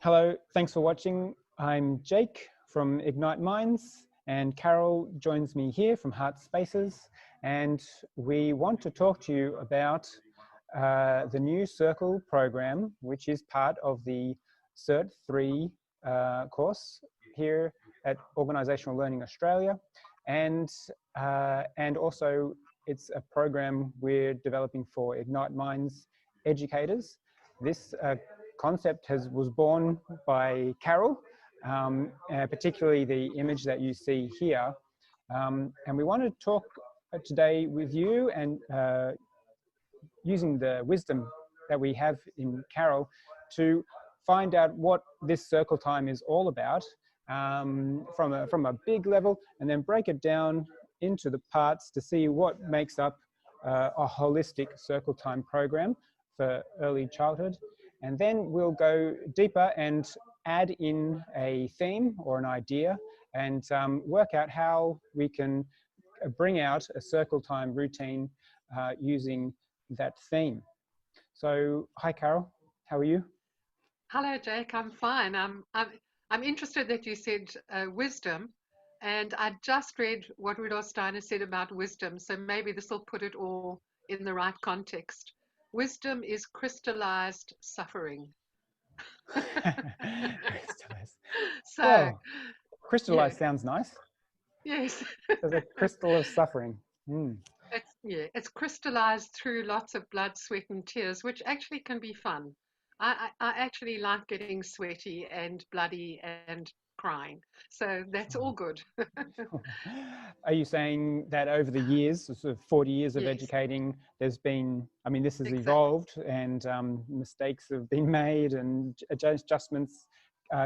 Hello, thanks for watching. I'm Jake from Ignite Minds, and Carol joins me here from Heart Spaces, and we want to talk to you about the new Circle program, which is part of the Cert 3 course here at Organisational Learning Australia, and also it's a program we're developing for Ignite Minds educators. This concept was born by Carol, particularly the image that you see here. And we want to talk today with you and using the wisdom that we have in Carol to find out what this circle time is all about from a big level, and then break it down into the parts to see what makes up a holistic circle time program for early childhood. And then we'll go deeper and add in a theme or an idea and work out how we can bring out a circle time routine using that theme. So, hi Carol, how are you? Hello, Jake. I'm fine. I'm interested that you said wisdom, and I just read what Rudolf Steiner said about wisdom, so maybe this will put it all in the right context. Wisdom is crystallized suffering. Crystallized. So, Well, yeah, crystallized sounds nice. yes, There's a crystal of suffering. Mm. it's crystallized through lots of blood, sweat, and tears, which actually can be fun. I actually like getting sweaty and bloody and crying, so that's all Sure. good. Are you saying that over the years, sort of 40 years of Yes, educating, there's been, I mean, this has exactly. evolved and mistakes have been made and adjustments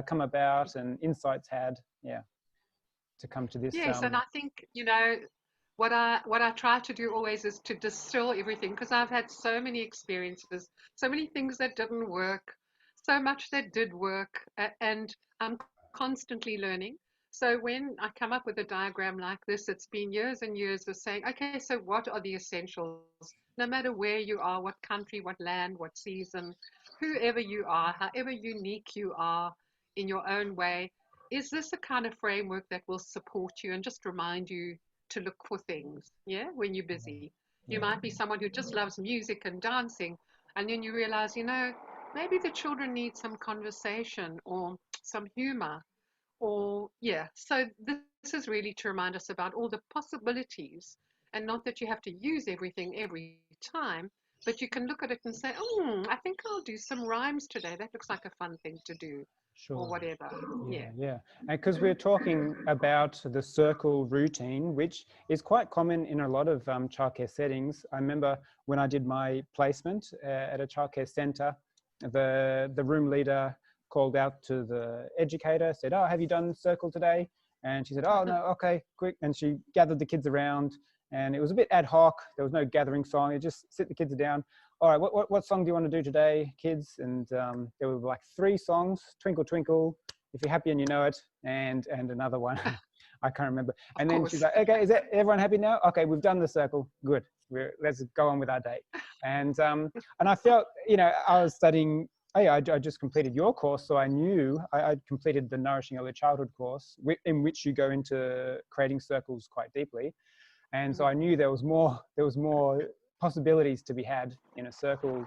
come about and insights had, yeah, to come to this. Yes, and I think, what I try to do always is to distill everything because I've had so many experiences, so many things that didn't work, so much that did work, and I'm constantly learning. So when I come up with a diagram like this, it's been years and years of saying, okay, so what are the essentials? No matter where you are, what country, what land, what season, whoever you are, however unique you are in your own way, is this a kind of framework that will support you and just remind you to look for things, yeah, when you're busy? You Yeah. might be someone who just loves music and dancing, and then you realize, maybe the children need some conversation or some humor, or, yeah. So this is really to remind us about all the possibilities, and not that you have to use everything every time, but you can look at it and say, I think I'll do some rhymes today. That looks like a fun thing to do, or Sure. whatever. Yeah, Yeah. yeah. And because we're talking about the circle routine, which is quite common in a lot of childcare settings. I remember when I did my placement at a childcare centre, the room leader called out to the educator, said, "Oh, have you done circle today?" And she said, "Oh, no, okay, quick." And she gathered the kids around, and it was a bit ad hoc. There was no gathering song. You just sit the kids down. All right, what song do you want to do today, kids? And there were like 3 songs: Twinkle Twinkle, If You're Happy and You Know It, and another one. I can't remember. Of And then she's course. like, okay, is everyone happy now? Okay, we've done the circle. Good. Let's go on with our day. And I felt, I was studying. Oh yeah, I just completed your course, so I knew I completed the Nourishing Early Childhood course, in which you go into creating circles quite deeply. And so I Mhm. knew there was more possibilities to be had in a circle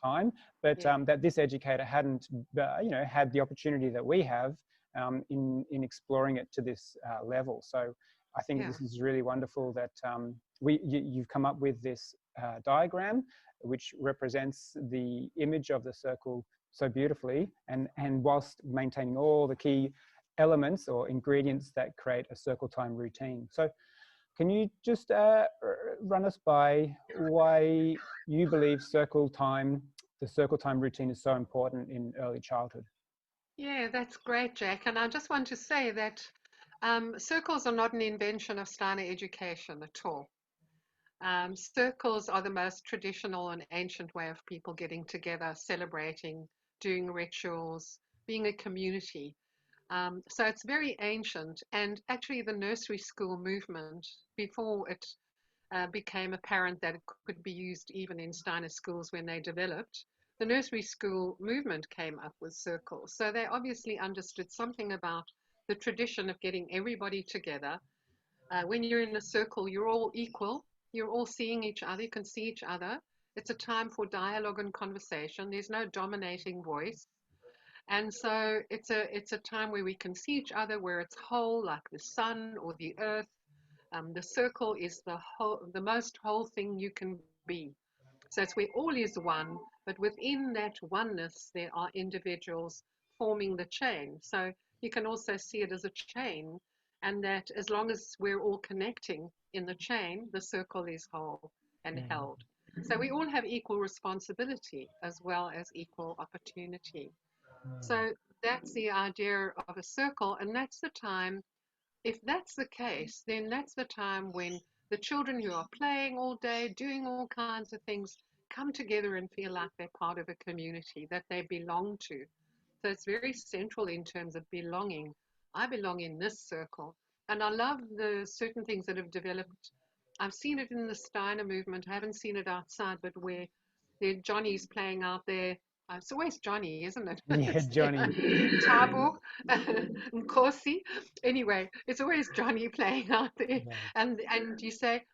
time, but Yeah, that this educator hadn't, had the opportunity that we have in exploring it to this level. So I think yeah, this is really wonderful that you've come up with this diagram, which represents the image of the circle so beautifully, and whilst maintaining all the key elements or ingredients that create a circle time routine. So can you just run us by why you believe the circle time routine is so important in early childhood? yeah. That's great, Jack. And I just want to say that circles are not an invention of Steiner education at all. Circles are the most traditional and ancient way of people getting together, celebrating, doing rituals, being a community. So it's very ancient, and actually, the nursery school movement, before it became apparent that it could be used even in Steiner schools when they developed, the nursery school movement came up with circles. So they obviously understood something about the tradition of getting everybody together. When you're in a circle, you're all equal. You're all seeing each other. You can see each other. It's a time for dialogue and conversation. There's no dominating voice. And so it's a time where we can see each other, where it's whole, like the sun or the earth. The circle is the most whole thing you can be. So it's where all is one, but within that oneness, there are individuals forming the chain. So you can also see it as a chain, and that as long as we're all connecting in the chain, the circle is whole and Yeah. held. So we all have equal responsibility as well as equal opportunity. So that's the idea of a circle, and that's the time. If that's the case, then that's the time when the children who are playing all day, doing all kinds of things, come together and feel like they're part of a community, that they belong to. So it's very central in terms of belonging. I belong in this circle. And I love the certain things that have developed. I've seen it in the Steiner movement. I haven't seen it outside, but where Johnny's playing out there. It's always Johnny, isn't it? Yeah, Johnny. Tabo, Nkosi. Anyway, it's always Johnny playing out there. Yeah. And you say,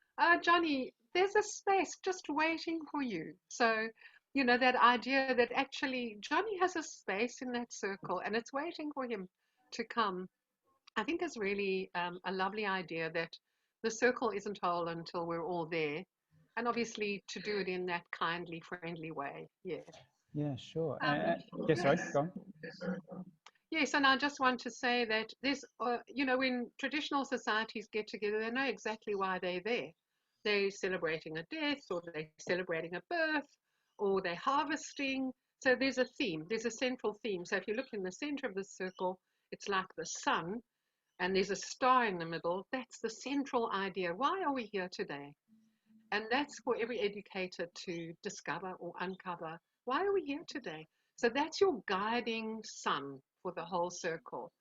Johnny, there's a space just waiting for you. So, that idea that actually Johnny has a space in that circle and it's waiting for him to come, I think is really a lovely idea, that the circle isn't whole until we're all there. And obviously to do it in that kindly, friendly way. Yeah. Yeah, sure. Um, Yeah, sorry, go on. Yes, and I just want to say that when traditional societies get together, they know exactly why they're there. They're celebrating a death, or they're celebrating a birth, or they're harvesting. So there's a theme, there's a central theme. So if you look in the center of the circle, it's like the sun, and there's a star in the middle. That's the central idea. Why are we here today? And that's for every educator to discover or uncover. Why are we here today? So that's your guiding sun for the whole circle.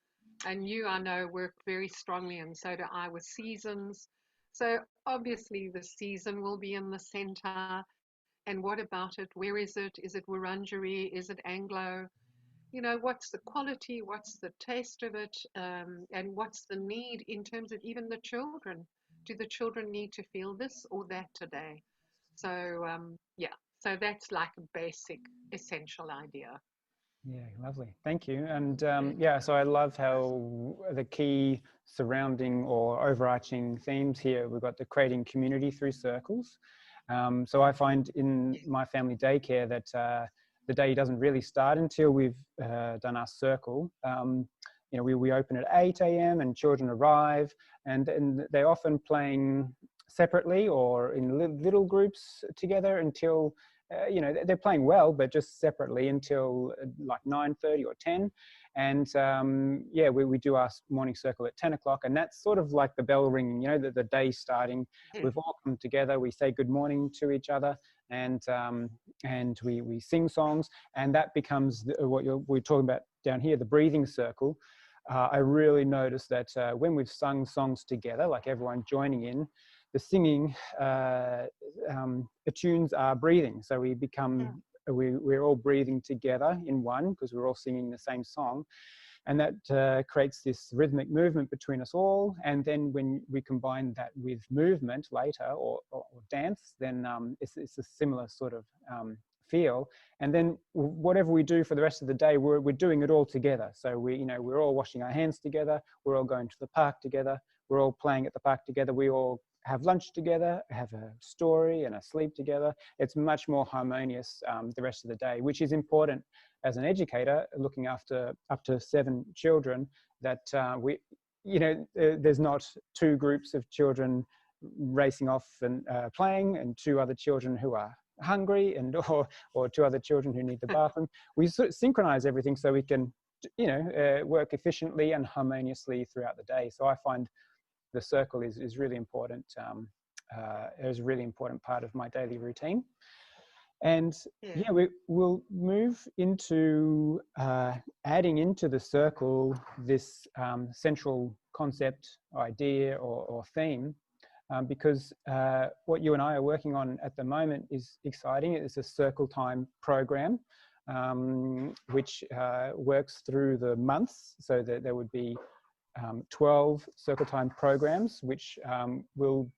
And you, I know, work very strongly, and so do I, with seasons. So obviously the season will be in the center. And what about it? Where is it? Is it Wurundjeri? Is it Anglo? What's the quality? What's the taste of it? And what's the need in terms of even the children? Do the children need to feel this or that today? So, yeah, so that's like a basic, essential idea. Yeah, lovely. Thank you. And yeah, so I love how the key surrounding or overarching themes here, we've got the creating community through circles. So I find in my family daycare that the day doesn't really start until we've done our circle. We open at 8 a.m. and children arrive, and they're often playing separately or in little groups together until they're playing well, but just separately until like 9:30 or 10. And yeah, we do our morning circle at 10 o'clock, and that's sort of like the bell ringing, the day starting. We've all come together, we say good morning to each other, and we sing songs, and that becomes what we're talking about down here, the breathing circle. I really noticed that when we've sung songs together, like everyone joining in, the singing attunes our breathing. So we're all breathing together in one because we're all singing the same song. And that creates this rhythmic movement between us all. And then when we combine that with movement later or dance, then it's a similar sort of feel. And then whatever we do for the rest of the day, we're doing it all together. So we're all washing our hands together. We're all going to the park together. We're all playing at the park together. We all have lunch together, have a story and a sleep together. It's much more harmonious the rest of the day, which is important as an educator looking after up to 7 children, that there's not 2 groups of children racing off and playing and 2 other children who are hungry or 2 other children who need the bathroom. We sort of synchronize everything so we can work efficiently and harmoniously throughout the day. So I find the circle is really important. It was a really important part of my daily routine. And yeah, we'll move into adding into the circle this central concept, idea, or theme. because what you and I are working on at the moment is exciting. It's a circle time program, which works through the months, so that there would be 12 circle time programs, which will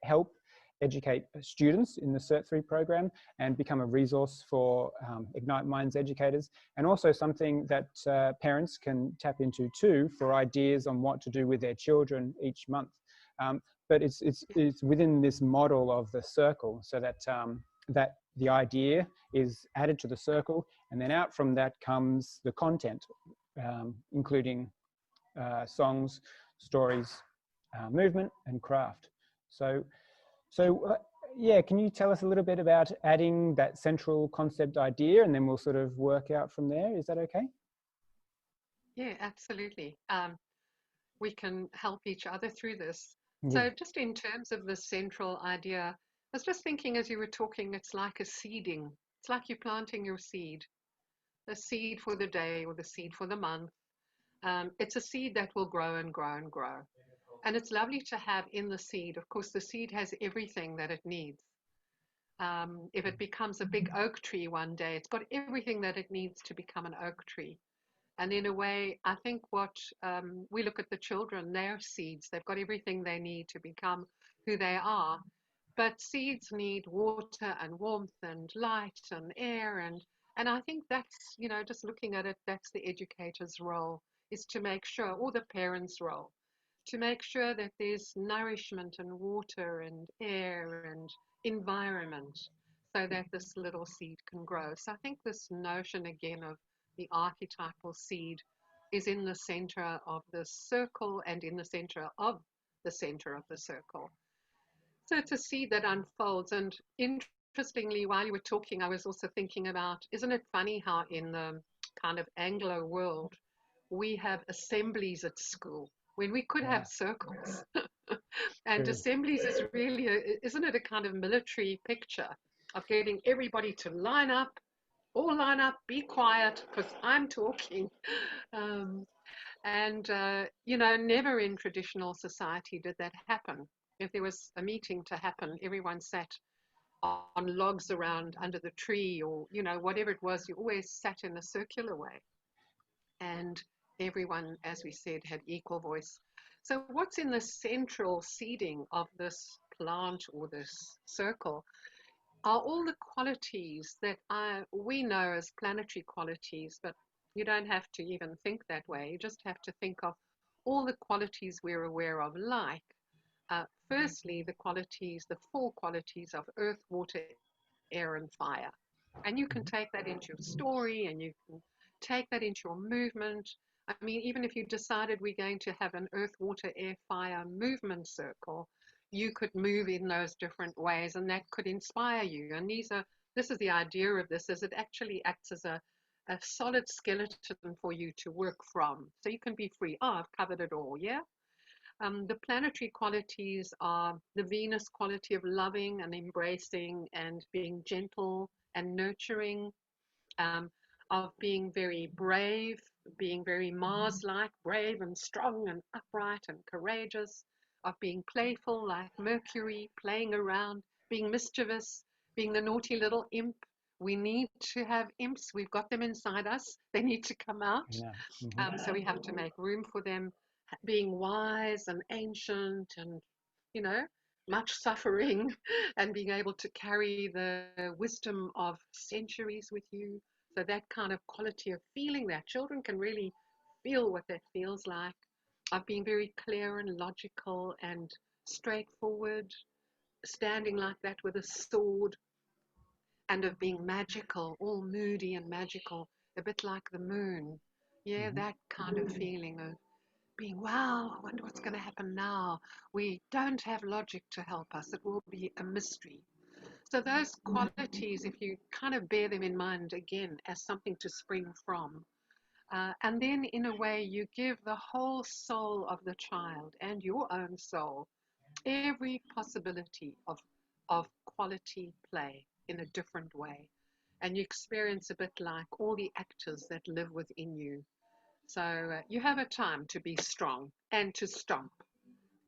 help educate students in the Cert 3 program and become a resource for Ignite Minds educators, and also something that parents can tap into too for ideas on what to do with their children each month. But it's within this model of the circle, so that that the idea is added to the circle, and then out from that comes the content, including songs, stories, movement, and craft. So yeah, can you tell us a little bit about adding that central concept idea, and then we'll sort of work out from there? Is that okay? Yeah, absolutely. We can help each other through this. Yeah. So just in terms of the central idea, I was just thinking as you were talking, it's like a seeding. It's like you're planting your seed, the seed for the day or the seed for the month. It's a seed that will grow and grow and grow. And it's lovely to have in the seed. Of course, the seed has everything that it needs. If it becomes a big oak tree one day, it's got everything that it needs to become an oak tree. And in a way, I think what we look at the children, they're seeds. They've got everything they need to become who they are. But seeds need water and warmth and light and air. And I think that's, you know, just looking at it, that's the educator's role, is to make sure, or the parent's role, to make sure that there's nourishment and water and air and environment so that this little seed can grow. So I think this notion again of the archetypal seed is in the center of the circle and in the center of the circle. So it's a seed that unfolds. And interestingly, while you were talking, I was also thinking about, isn't it funny how in the kind of Anglo world, we have assemblies at school when we could have circles. And True. assemblies is really, isn't it a kind of military picture of getting everybody to line up, all line up, be quiet, because I'm talking. Um, you know, never in traditional society did that happen. If there was a meeting to happen, everyone sat on logs around under the tree, or, you know, whatever it was, you always sat in a circular way. And everyone, as we said, had equal voice. So, what's in the central seeding of this plant or this circle are all the qualities that we know as planetary qualities, but you don't have to even think that way. You just have to think of all the qualities we're aware of, like, firstly, the qualities, the four qualities of earth, water, air, and fire. And you can take that into your story, and you can take that into your movement. I mean, even if you decided we're going to have an earth, water, air, fire movement circle, you could move in those different ways, and that could inspire you. And this is the idea of this, is it actually acts as a solid skeleton for you to work from. So you can be free. Oh, I've covered it all, yeah? The planetary qualities are the Venus quality of loving and embracing and being gentle and nurturing, um, of being very brave, being very Mars like, brave and strong and upright and courageous, of being playful like Mercury, playing around, being mischievous, being the naughty little imp. We need to have imps. We've got them inside us. They need to come out. Yeah. Mm-hmm. So we have to make room for them, being wise and ancient and, you know, much suffering and being able to carry the wisdom of centuries with you. So that kind of quality of feeling that children can really feel what that feels like, of being very clear and logical and straightforward, standing like that with a sword, and of being magical, all moody and magical, a bit like the moon. Yeah, Mm-hmm. that kind of feeling of being, wow, I wonder what's going to happen now. We don't have logic to help us. It will be a mystery. So those qualities, if you kind of bear them in mind again as something to spring from, and then in a way you give the whole soul of the child and your own soul every possibility of quality play in a different way. And you experience a bit like all the actors that live within you. So you have a time to be strong and to stomp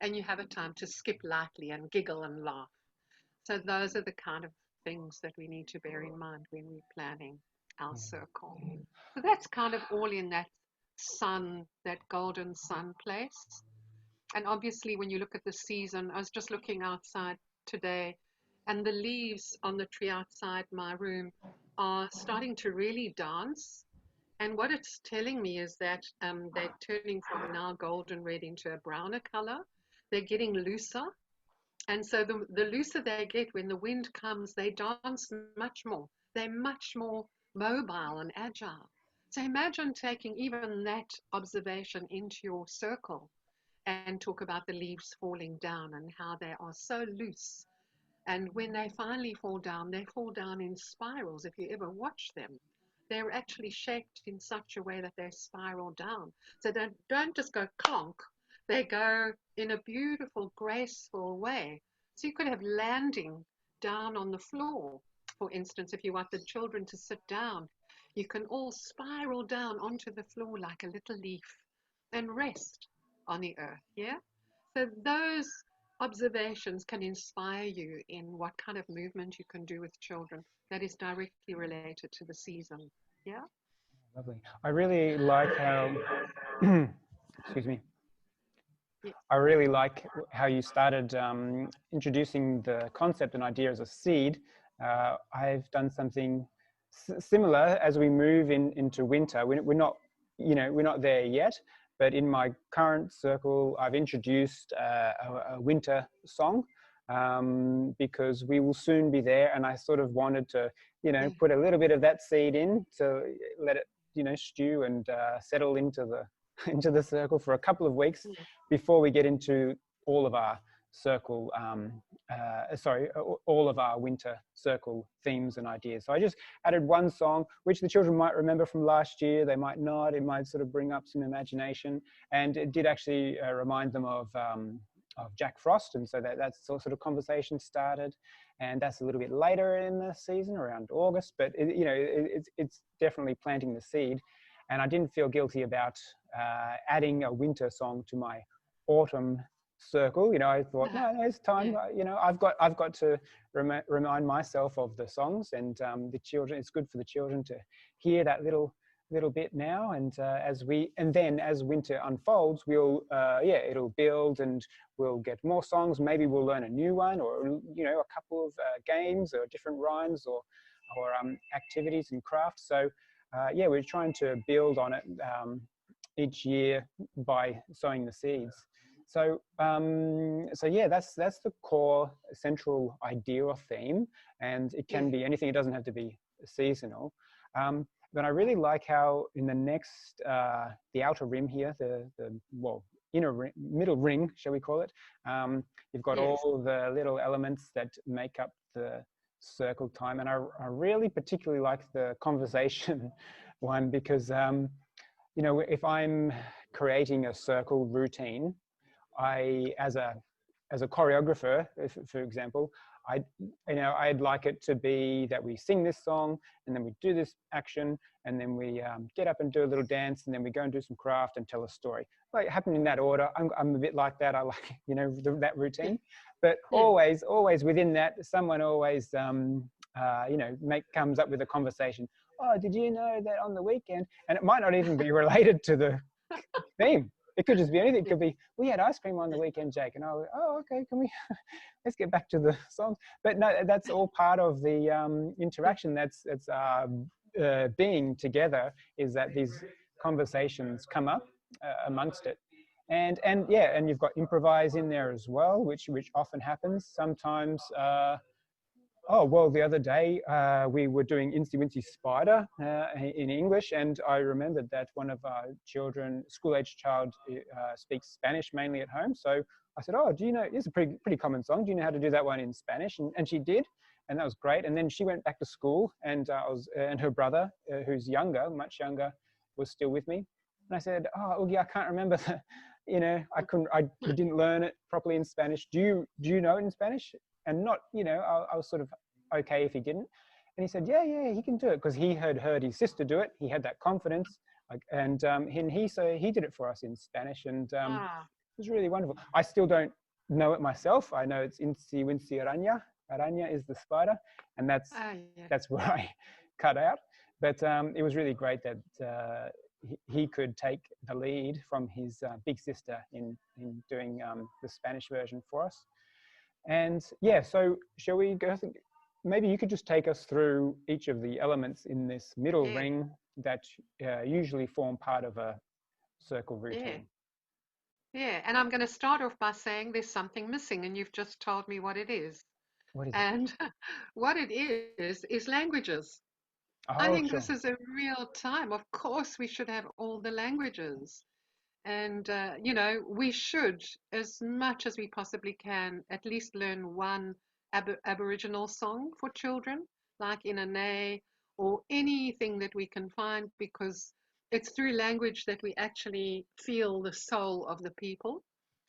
and you have a time to skip lightly and giggle and laugh. So those are the kind of things that we need to bear in mind when we're planning our circle. So that's kind of all in that sun, that golden sun place. And obviously, when you look at the season, I was just looking outside today, and the leaves on the tree outside my room are starting to really dance. And what it's telling me is that they're turning from now golden red into a browner color. They're getting looser. And so the looser they get, when the wind comes, they dance much more. They're much more mobile and agile. So imagine taking even that observation into your circle and talk about the leaves falling down and how they are so loose. And when they finally they fall down in spirals. If you ever watch them, they're actually shaped in such a way that they spiral down. So they don't just go clonk, they go in a beautiful, graceful way. So you could have landing down on the floor. For instance, if you want the children to sit down, you can all spiral down onto the floor like a little leaf and rest on the earth. Yeah. So those observations can inspire you in what kind of movement you can do with children that is directly related to the season. Yeah. Lovely. I really like how, excuse me. Yeah. I really like how you started introducing the concept and idea as a seed. I've done something similar as we move into winter. We're not, we're not there yet, but in my current circle, I've introduced a winter song because we will soon be there, and I sort of wanted to, put a little bit of that seed in to let it, stew and settle into the into the circle for a couple of weeks before we get into all of our circle, all of our winter circle themes and ideas. So I just added one song, which the children might remember from last year. They might not. It might sort of bring up some imagination. And it did actually remind them of Jack Frost. And so that's sort of conversation started. And that's a little bit later in the season, around August. But, it's definitely planting the seed. And I didn't feel guilty about adding a winter song to my autumn circle. I thought, no, it's time. I've got to remind myself of the songs, and the children. It's good for the children to hear that little bit now. And as winter unfolds, we'll it'll build, and we'll get more songs. Maybe we'll learn a new one, or a couple of games or different rhymes or activities and crafts. So. We're trying to build on it each year by sowing the seeds. So, that's the core central idea or theme, and it can be anything. It doesn't have to be seasonal. But I really like how in the next, the outer rim here, the inner ring, middle ring, shall we call it? You've got all the little elements that make up the circle time, and I really particularly like the conversation one because if I'm creating a circle routine, I as a choreographer, for example, I'd like it to be that we sing this song, and then we do this action, and then we get up and do a little dance, and then we go and do some craft and tell a story. Like happen in that order. I'm a bit like that. I like that routine, but always within that, someone always comes up with a conversation. Oh, did you know that on the weekend? And it might not even be related to the theme. It could just be anything. It could be, we had ice cream on the weekend, Jake. And I was, oh, okay, can we, let's get back to the songs. But no, that's all part of the interaction that's being together, is that these conversations come up amongst it. And you've got improvise in there as well, which often happens. Sometimes, the other day we were doing Incy Wincy Spider in English, and I remembered that one of our children, school-age child, speaks Spanish mainly at home. So I said, oh, do you know, it's a pretty common song. Do you know how to do that one in Spanish? And she did, and that was great. And then she went back to school, and and her brother, who's much younger, was still with me. And I said, oh, Oogie, I can't remember the, I didn't learn it properly in Spanish. Do you know it in Spanish? And not, I was sort of okay if he didn't. And he said, yeah, he can do it, because he had heard his sister do it. He had that confidence, and he did it for us in Spanish. And was really wonderful. I still don't know it myself. I know it's Insi Winsi Aranya. Aranya is the spider, and that's Oh, yeah. where I cut out. But it was really great that he could take the lead from his big sister in doing the Spanish version for us. And yeah, so shall we go? Maybe you could just take us through each of the elements in this middle Yeah. ring that usually form part of a circle Yeah. routine. Yeah. And I'm going to start off by saying there's something missing, and you've just told me what it is. What is it? And what it is languages. I Oh, think sure. this is a real time. Of course, we should have all the languages. And, you know, we should, as much as we possibly can, at least learn one Aboriginal song for children, like Inane or anything that we can find, because it's through language that we actually feel the soul of the people.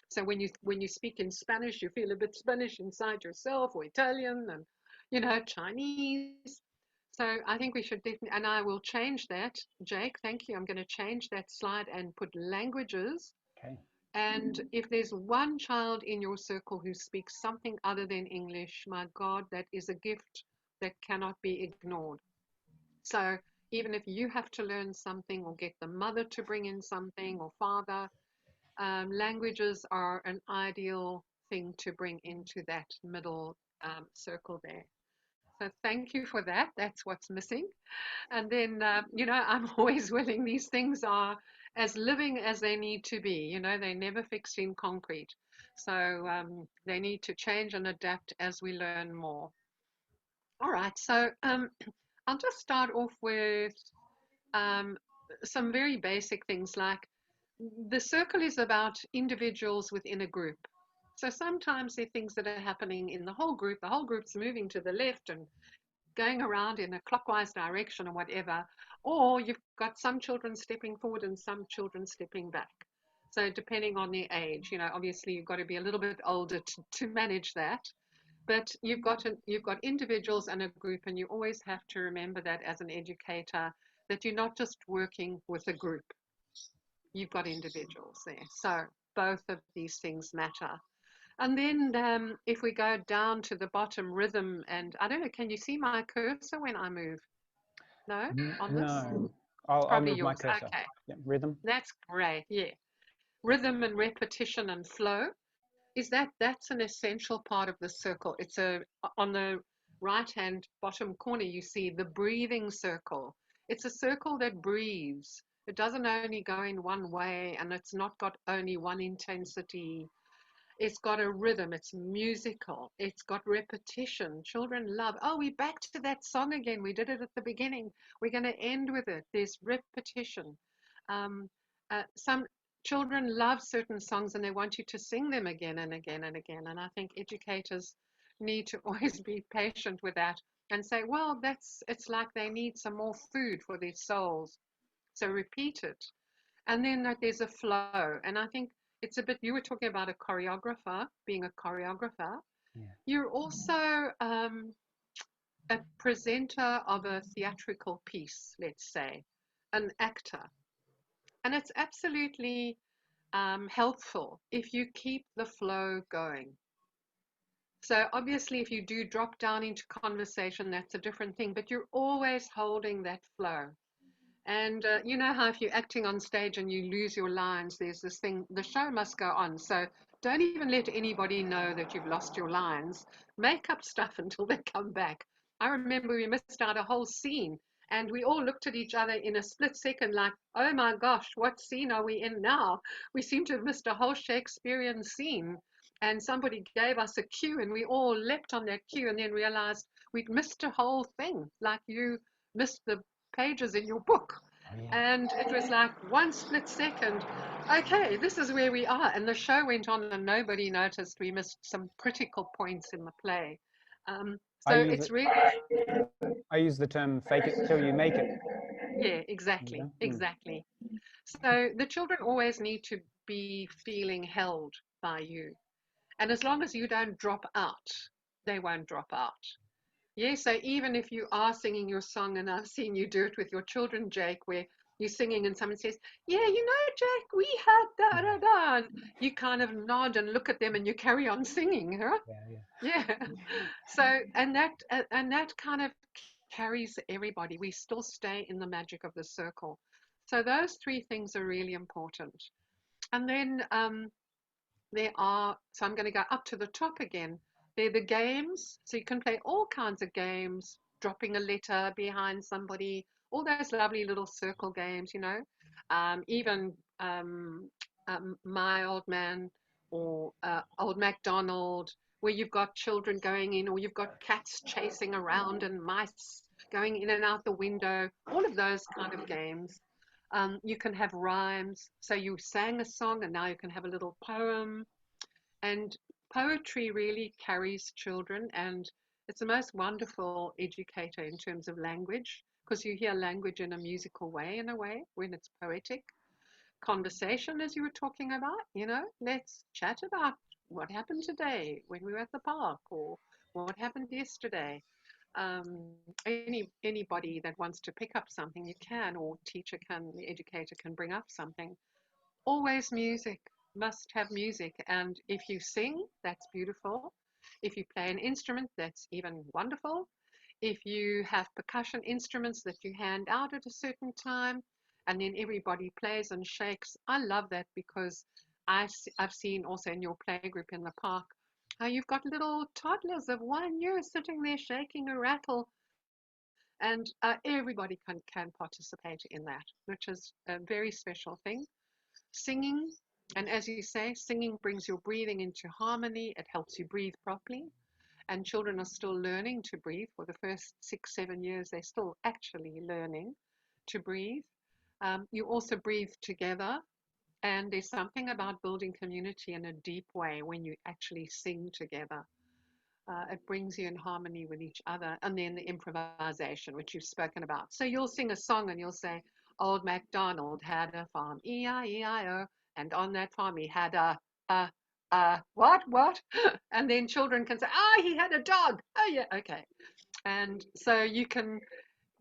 So when you speak in Spanish, you feel a bit Spanish inside yourself, or Italian, and Chinese. So I think we should definitely, and I will change that, Jake. Thank you. I'm going to change that slide and put languages. Okay. And if there's one child in your circle who speaks something other than English, my God, that is a gift that cannot be ignored. So even if you have to learn something or get the mother to bring in something or father, languages are an ideal thing to bring into that middle circle there. So thank you for that. That's what's missing. And then, I'm always willing. These things are as living as they need to be. They're never fixed in concrete. So they need to change and adapt as we learn more. All right. So I'll just start off with um, some very basic things like the circle is about individuals within a group. So sometimes there are things that are happening in the whole group. The whole group's moving to the left and going around in a clockwise direction or whatever. Or you've got some children stepping forward and some children stepping back. So depending on their age, obviously you've got to be a little bit older to manage that. But you've got individuals and a group, and you always have to remember that as an educator, that you're not just working with a group. You've got individuals there. So both of these things matter. And then if we go down to the bottom, rhythm, and I don't know, can you see my cursor when I move? No, on this? No, It's I'll probably move my yours. cursor. Okay, Yeah, rhythm. that's great. Yeah, rhythm and repetition and flow that's an essential part of the circle. It's on the right hand bottom corner you see the breathing circle. It's a circle that breathes. It doesn't only go in one way, and it's not got only one intensity. It's got a rhythm, it's musical, it's got repetition. Children love, oh, we're back to that song again. We did it at the beginning. We're going to end with it. There's repetition. Um, some children love certain songs and they want you to sing them again and again and again. And I think educators need to always be patient with that and say, well, it's like they need some more food for their souls. So repeat it. And then there's a flow. And I think it's a bit, you were talking about a choreographer, being a choreographer. Yeah. You're also a presenter of a theatrical piece, let's say, an actor. And it's absolutely helpful if you keep the flow going. So obviously, if you do drop down into conversation, that's a different thing, but you're always holding that flow. And you know how if you're acting on stage and you lose your lines, there's this thing, the show must go on. So don't even let anybody know that you've lost your lines. Make up stuff until they come back. I remember we missed out a whole scene and we all looked at each other in a split second like, oh my gosh, what scene are we in now? We seem to have missed a whole Shakespearean scene. And somebody gave us a cue and we all leapt on that cue and then realized we'd missed a whole thing, like you missed the pages in your book. Oh, yeah. And it was like one split second, okay, this is where we are. And the show went on and nobody noticed we missed some critical points in the play. I So use it's it. really, I use the term "fake it till you make it." yeah, You exactly, know? exactly. So the children always need to be feeling held by you. And as long as you don't drop out, they won't drop out. Yeah, so even if you are singing your song, and I've seen you do it with your children, Jake, where you're singing and someone says, yeah, you know, Jack, we had da da da. And you kind of nod and look at them and you carry on singing, huh? Yeah, Yeah. So, and that kind of carries everybody. We still stay in the magic of the circle. So those three things are really important. And then there are, so I'm going to go up to the top again. They're the games. So you can play all kinds of games, dropping a letter behind somebody, all those lovely little circle games, you know. Even My Old Man or Old MacDonald, where you've got children going in, or you've got cats chasing around and mice going in and out the window, all of those kind of games. You can have rhymes. So you sang a song and now you can have a little poem. And poetry really carries children, and it's the most wonderful educator in terms of language, because you hear language in a musical way, in a way, when it's poetic. Conversation, as you were talking about, you know, let's chat about what happened today when we were at the park, or what happened yesterday. Anybody that wants to pick up something, you can, or teacher can, the educator can bring up something. Always music, must have music. And if you sing, that's beautiful. If you play an instrument, that's even wonderful. If you have percussion instruments that you hand out at a certain time, and then everybody plays and shakes, I love that, because I've seen also in your playgroup in the park how you've got little toddlers of 1 year sitting there shaking a rattle, and everybody can participate in that, which is a very special thing. Singing, and as you say, singing brings your breathing into harmony. It helps you breathe properly. And children are still learning to breathe. For the first 6, 7 years, they're still actually learning to breathe. You also breathe together. And there's something about building community in a deep way when you actually sing together. It brings you in harmony with each other. And then the improvisation, which you've spoken about. So you'll sing a song and you'll say, Old MacDonald had a farm, E-I-E-I-O, and on that farm he had what? And then children can say, he had a dog. Oh, yeah, okay. And so you can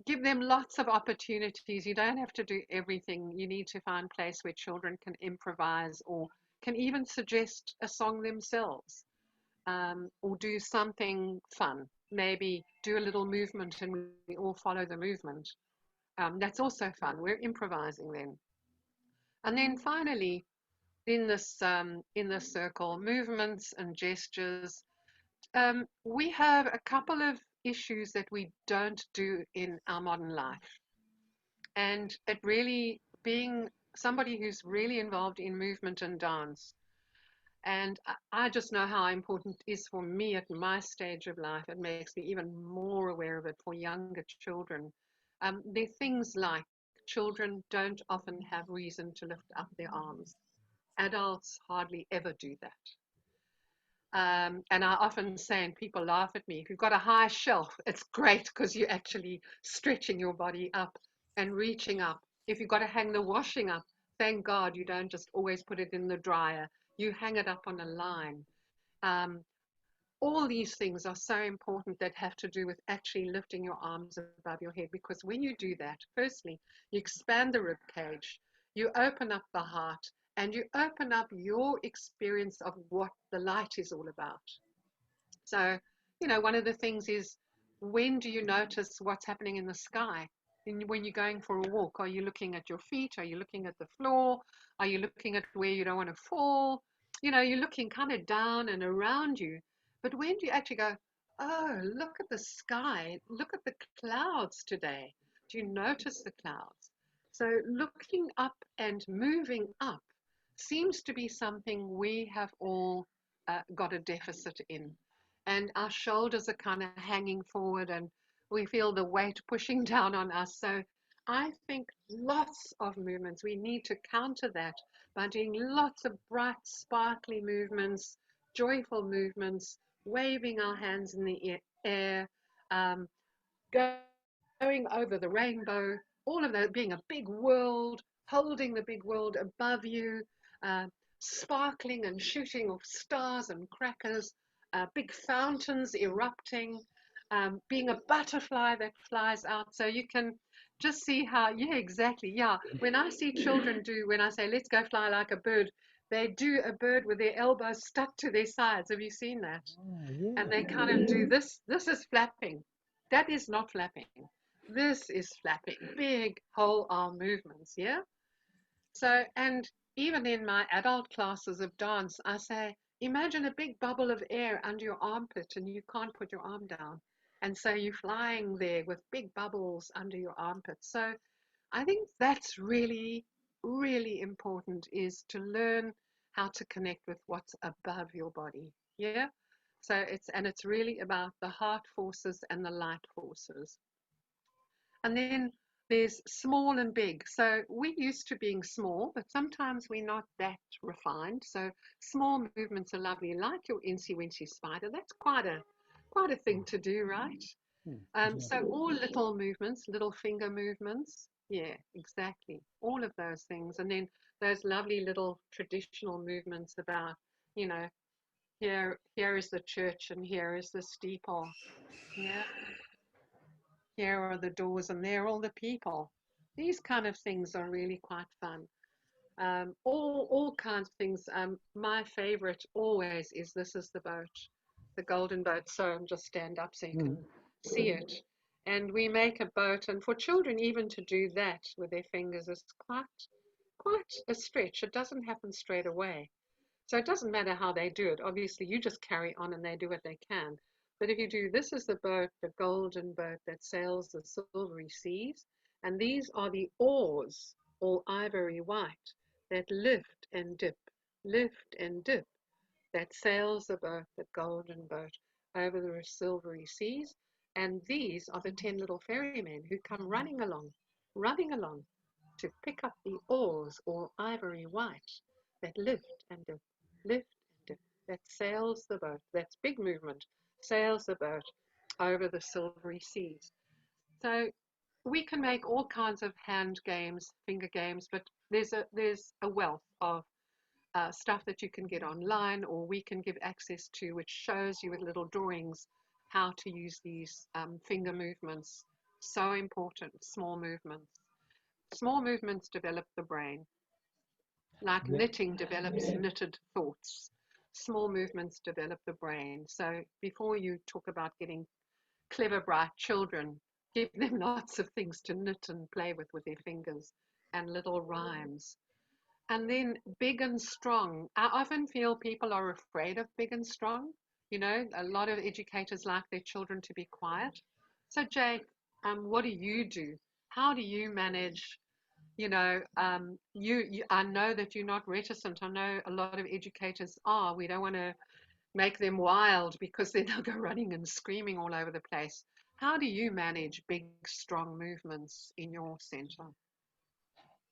give them lots of opportunities. You don't have to do everything. You need to find a place where children can improvise, or can even suggest a song themselves, or do something fun. Maybe do a little movement and we all follow the movement. That's also fun. We're improvising then. And then finally, in this circle, movements and gestures. We have a couple of issues that we don't do in our modern life, and it really, being somebody who's really involved in movement and dance, and I just know how important it is for me at my stage of life. It makes me even more aware of it for younger children. There are things like children don't often have reason to lift up their arms. Adults hardly ever do that. And I often say, and people laugh at me, if you've got a high shelf, it's great because you're actually stretching your body up and reaching up. If you've got to hang the washing up, thank God you don't just always put it in the dryer. You hang it up on a line. Um, all these things are so important that have to do with actually lifting your arms above your head, because when you do that, firstly, you expand the rib cage, you open up the heart, and you open up your experience of what the light is all about. So, you know, one of the things is, when do you notice what's happening in the sky? And when you're going for a walk, are you looking at your feet? Are you looking at the floor? Are you looking at where you don't want to fall? You know, you're looking kind of down and around you. But when do you actually go, oh, look at the sky, look at the clouds today? Do you notice the clouds? So looking up and moving up seems to be something we have all got a deficit in. And our shoulders are kind of hanging forward and we feel the weight pushing down on us. So I think lots of movements, we need to counter that by doing lots of bright, sparkly movements, joyful movements, waving our hands in the air, um, going over the rainbow, all of that, being a big world, holding the big world above you, uh, sparkling and shooting off stars and crackers, big fountains erupting. being a butterfly that flies out. So you can just see how, yeah, exactly. Yeah. When I see children do, when I say, let's go fly like a bird, they do a bird with their elbows stuck to their sides. Have you seen that? Oh, And yeah. they kind of do this. This is flapping. That is not flapping. This is flapping. Big whole arm movements. Yeah. So, and even in my adult classes of dance, I say, imagine a big bubble of air under your armpit and you can't put your arm down. And so you're flying there with big bubbles under your armpit. So I think that's really, really important, is to learn how to connect with what's above your body. Yeah. So it's really about the heart forces and the light forces. And then there's small and big. So we're used to being small, but sometimes we're not that refined. So small movements are lovely, like your incy wincy spider. That's quite a thing to do, right? Yeah. So all little movements, little finger movements. Yeah, exactly. All of those things. And then those lovely little traditional movements about, you know, here is the church and here is the steeple. Yeah. Here are the doors and there are all the people. These kind of things are really quite fun. All kinds of things. My favorite always is This Is the Boat, the golden boat. So just stand up so you Mm. can see it. And we make a boat, and for children even to do that with their fingers is quite a stretch. It doesn't happen straight away. So it doesn't matter how they do it. Obviously, you just carry on and they do what they can. But if you do, this is the boat, the golden boat that sails the silvery seas. And these are the oars, all ivory white, that lift and dip, that sails the boat, the golden boat, over the silvery seas. And these are the 10 little ferrymen who come running along to pick up the oars, all ivory white, that lift and dip, lift and dip, that sails the boat. That's big movement, sails the boat over the silvery seas. So we can make all kinds of hand games, finger games, but there's a wealth of stuff that you can get online, or we can give access to, which shows you with little drawings how to use these finger movements. So important, small movements. Small movements develop the brain, like Yeah. knitting develops knitted thoughts. Small movements develop the brain. So before you talk about getting clever, bright children, give them lots of things to knit and play with their fingers, and little rhymes. And then big and strong. I often feel people are afraid of big and strong. You know, a lot of educators like their children to be quiet. So, Jake, what do you do? How do you manage? I know that you're not reticent. I know a lot of educators are. We don't want to make them wild because then they'll go running and screaming all over the place. How do you manage big, strong movements in your center?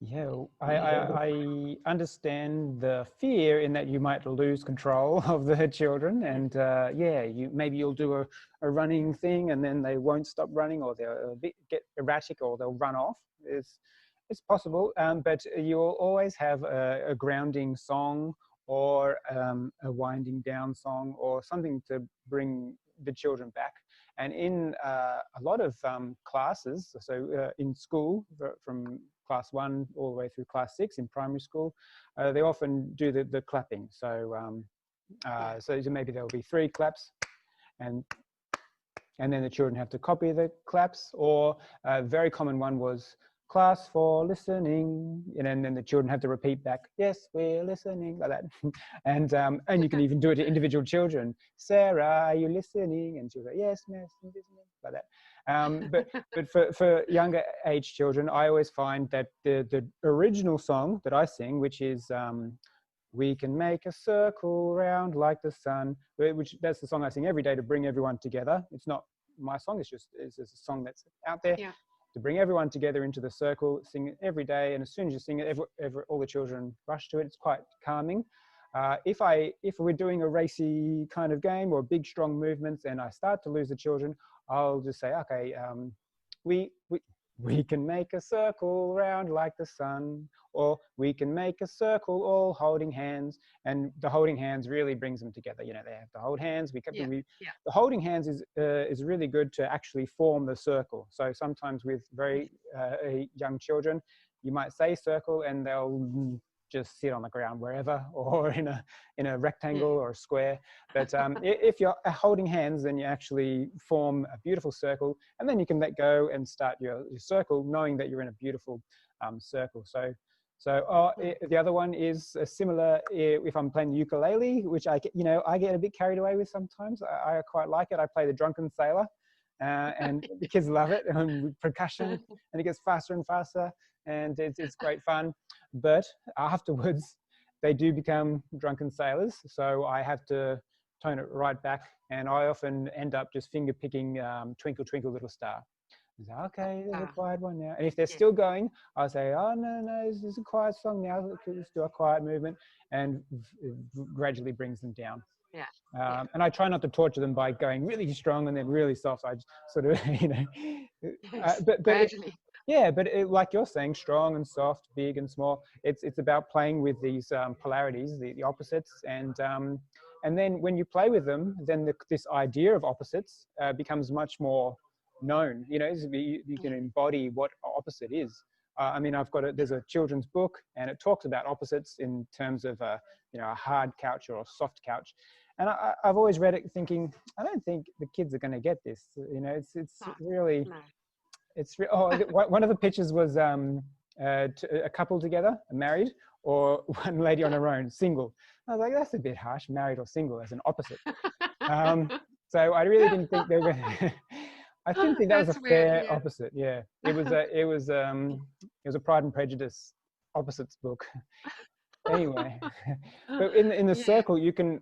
Yeah, I understand the fear in that you might lose control of the children, and yeah, maybe you'll do a running thing, and then they won't stop running, or they'll get erratic, or they'll run off. It's possible, but you'll always have a grounding song, or a winding down song, or something to bring the children back. And in a lot of classes, so in school, from class 1 all the way through class 6 in primary school, they often do the clapping. So so maybe there'll be 3 claps, and then the children have to copy the claps. Or a very common one was class for listening, and then the children have to repeat back, yes, we're listening, like that. And you can even do it to individual children. Sarah, are you listening? And she'll go, yes, miss, I'm listening, like that. But for younger age children, I always find that the original song that I sing, which is we can make a circle round like the sun, which that's the song I sing every day to bring everyone together. It's not my song, it's just a song that's out there. Yeah. To bring everyone together into the circle, sing it every day, and as soon as you sing it, all the children rush to it. It's quite calming. If we're doing a racy kind of game or big strong movements and I start to lose the children, I'll just say, okay, we We can make a circle round like the sun, or we can make a circle all holding hands. And the holding hands really brings them together. You know, they have to hold hands. Yeah. The holding hands is really good to actually form the circle. So sometimes with very young children, you might say circle and they'll just sit on the ground wherever, or in a rectangle or a square. But if you're holding hands, then you actually form a beautiful circle, and then you can let go and start your circle, knowing that you're in a beautiful circle. So the other one is similar. If I'm playing the ukulele, which I get a bit carried away with sometimes. I quite like it. I play the Drunken Sailor, and the kids love it. With percussion, and it gets faster and faster, and it's great fun. But afterwards, they do become drunken sailors. So I have to tone it right back, and I often end up just finger picking "Twinkle Twinkle Little Star." Say, okay, there's a quiet one now. And if they're still going, I'll say, oh, no, this is a quiet song now. Let's do a quiet movement, and gradually brings them down. And I try not to torture them by going really strong and then really soft. I just sort of, but gradually. But like you're saying, strong and soft, big and small. It's about playing with these polarities, the opposites, and then when you play with them, then this idea of opposites becomes much more known. You know, you can embody what opposite is. I mean, there's a children's book, and it talks about opposites in terms of a hard couch or a soft couch. And I've always read it thinking, I don't think the kids are going to get this. You know, it's really. No. One of the pictures was a couple together, married, or one lady on her own, single. I was like, that's a bit harsh, married or single as an opposite. So I really didn't think they were. I didn't think that was a fair opposite. Yeah, it was a Pride and Prejudice opposites book. Anyway, but in the circle, you can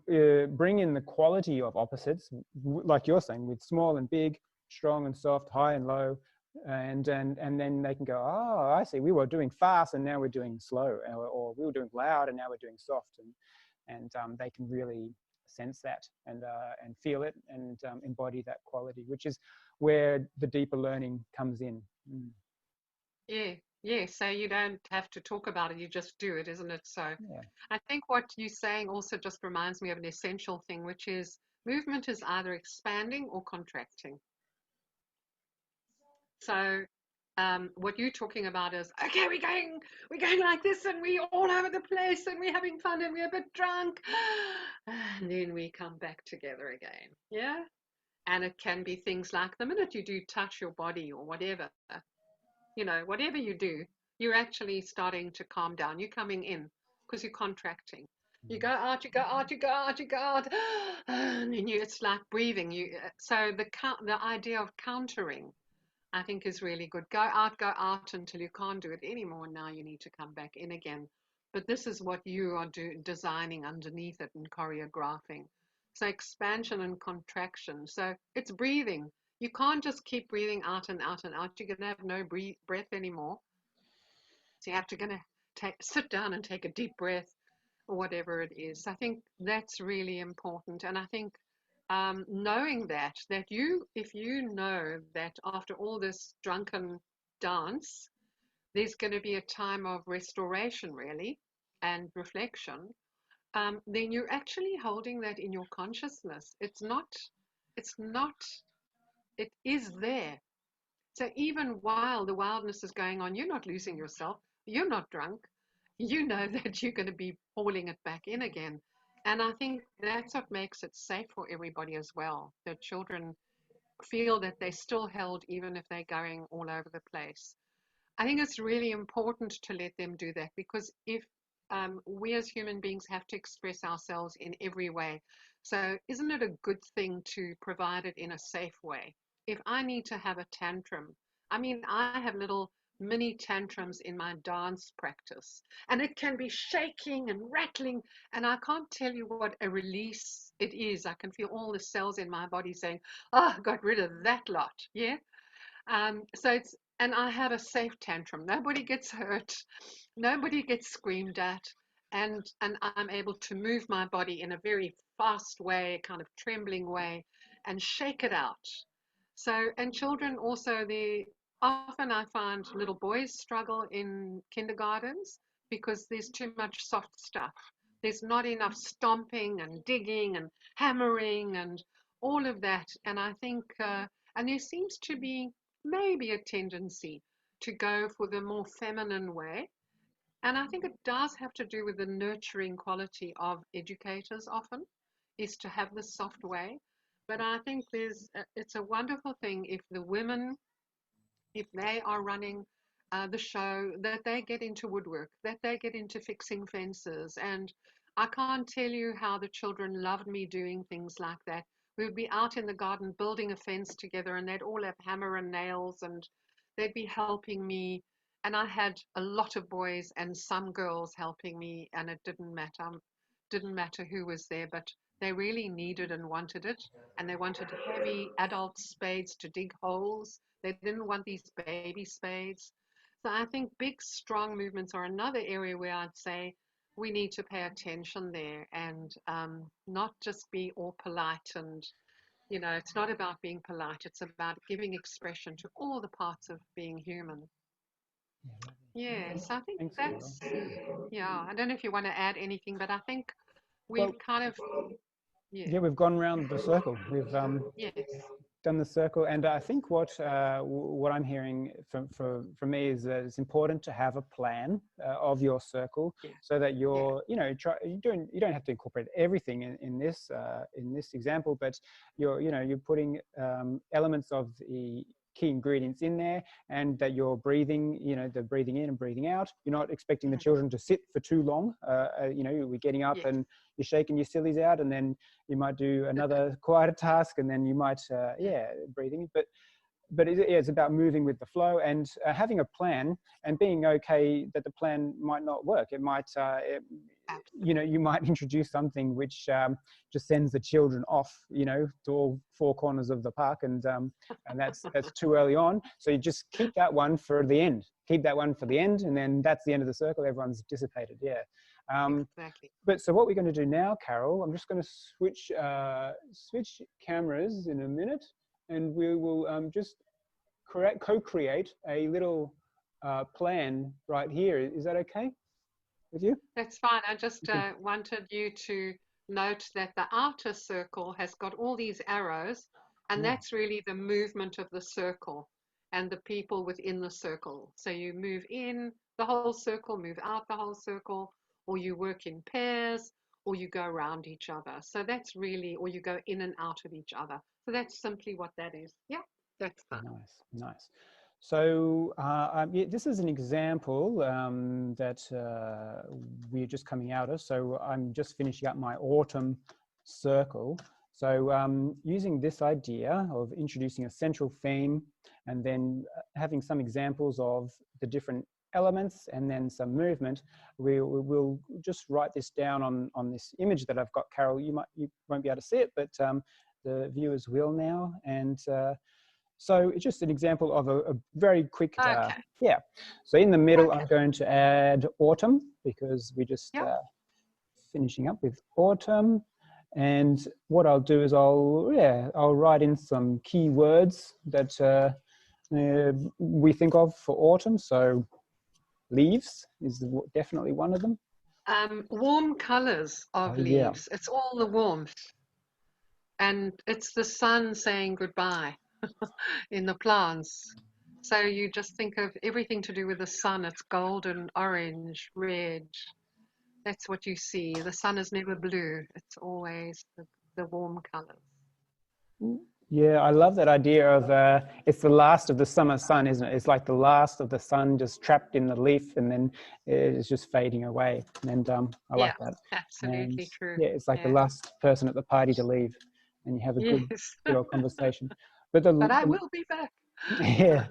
bring in the quality of opposites, like you're saying, with small and big, strong and soft, high and low. And then they can go, oh, I see, we were doing fast and now we're doing slow, or we were doing loud and now we're doing soft, and they can really sense that and feel it and embody that quality, which is where the deeper learning comes in. Yeah, so you don't have to talk about it, you just do it, isn't it? So I think what you're saying also just reminds me of an essential thing, which is movement is either expanding or contracting. So what you're talking about is, okay, we're going like this, and we're all over the place, and we're having fun, and we're a bit drunk, and then we come back together again. Yeah, and it can be things like the minute you do touch your body or whatever, whatever you do, you're actually starting to calm down. You're coming in because you're contracting. You go out, you go out, you go out, you go out, and then it's like breathing. So the idea of countering, I think, is really good. Go out until you can't do it anymore. Now you need to come back in again. But this is what you are designing underneath it and choreographing. So expansion and contraction. So it's breathing. You can't just keep breathing out and out and out. You're going to have no breath anymore. So you have to sit down and take a deep breath or whatever it is. I think that's really important. And I think knowing that if you know that after all this drunken dance, there's going to be a time of restoration, really, and reflection, then you're actually holding that in your consciousness. It is there. So even while the wildness is going on, you're not losing yourself. You're not drunk. You know that you're going to be pulling it back in again. And I think that's what makes it safe for everybody as well. The children feel that they're still held even if they're going all over the place. I think it's really important to let them do that, because if we as human beings have to express ourselves in every way, so isn't it a good thing to provide it in a safe way? If I need to have a tantrum, I mean, I have little mini tantrums in my dance practice, and it can be shaking and rattling, and I can't tell you what a release it is. I can feel all the cells in my body saying, oh, I got rid of that lot. Yeah. And I have a safe tantrum. Nobody gets hurt. Nobody gets screamed at. And I'm able to move my body in a very fast way, kind of trembling way, and shake it out. So, and children also, often I find little boys struggle in kindergartens because there's too much soft stuff. There's not enough stomping and digging and hammering and all of that. And I think, and there seems to be maybe a tendency to go for the more feminine way. And I think it does have to do with the nurturing quality of educators often, is to have the soft way. But I think it's a wonderful thing if the women, if they are running the show, that they get into woodwork, that they get into fixing fences. And I can't tell you how the children loved me doing things like that. We would be out in the garden building a fence together, and they'd all have hammer and nails, and they'd be helping me. And I had a lot of boys and some girls helping me, and it didn't matter who was there, but they really needed and wanted it. And they wanted heavy adult spades to dig holes. They didn't want these baby spades. So I think big, strong movements are another area where I'd say we need to pay attention there and not just be all polite. And, you know, it's not about being polite, it's about giving expression to all the parts of being human. Yes, I think Thanks, Carol. that's, yeah, I don't know if you want to add anything, but I think Well, we've kind of, yeah, yeah, we've gone around the circle. We've yes, done the circle, and I think what I'm hearing from me is that it's important to have a plan of your circle, yeah, so that yeah, you don't have to incorporate everything in this example, but you're putting elements of the key ingredients in there, and that you're breathing, the breathing in and breathing out. You're not expecting the mhm, children to sit for too long. We're getting up yes, and you're shaking your sillies out, and then you might do another quieter task, and then you might yeah, breathing. But it's about moving with the flow, and having a plan, and being okay that the plan might not work. It might you absolutely. might introduce something which just sends the children off, to all four corners of the park, and that's too early on. So you just keep that one for the end. Keep that one for the end, and then that's the end of the circle. Everyone's dissipated. Yeah. Exactly. But so what we're going to do now, Carol, I'm just going to switch cameras in a minute, and we will just co-create a little plan right here. Is that okay with you? That's fine. I just Okay. wanted you to note that the outer circle has got all these arrows, and Yeah. that's really the movement of the circle and the people within the circle. So you move in the whole circle, move out the whole circle, or you work in pairs, or you go around each other. So that's really, or you go in and out of each other. So that's simply what that is. Yeah, that's fine. Nice, nice. So yeah, this is an example that we're just coming out of. So I'm just finishing up my autumn circle. So using this idea of introducing a central theme, and then having some examples of the different elements, and then some movement, we'll just write this down on this image that I've got. Carol, you won't be able to see it, but the viewers will now. And so it's just an example of a very quick, Okay. yeah. So in the middle, Okay. I'm going to add autumn, because we're just Yeah. finishing up with autumn. And what I'll do is I'll write in some key words that we think of for autumn. So leaves is definitely one of them. Warm colors Oh of yeah. leaves. It's all the warmth. And it's the sun saying goodbye in the plants. So you just think of everything to do with the sun. It's golden, orange, red. That's what you see. The sun is never blue. It's always the warm colors. Yeah, I love that idea of it's the last of the summer sun, isn't it? It's like the last of the sun just trapped in the leaf, and then it's just fading away. And I like Yeah, that. And absolutely true. yeah, it's like the Yeah. last person at the party to leave, and you have a Yes. good old conversation. But But I will be back. yeah,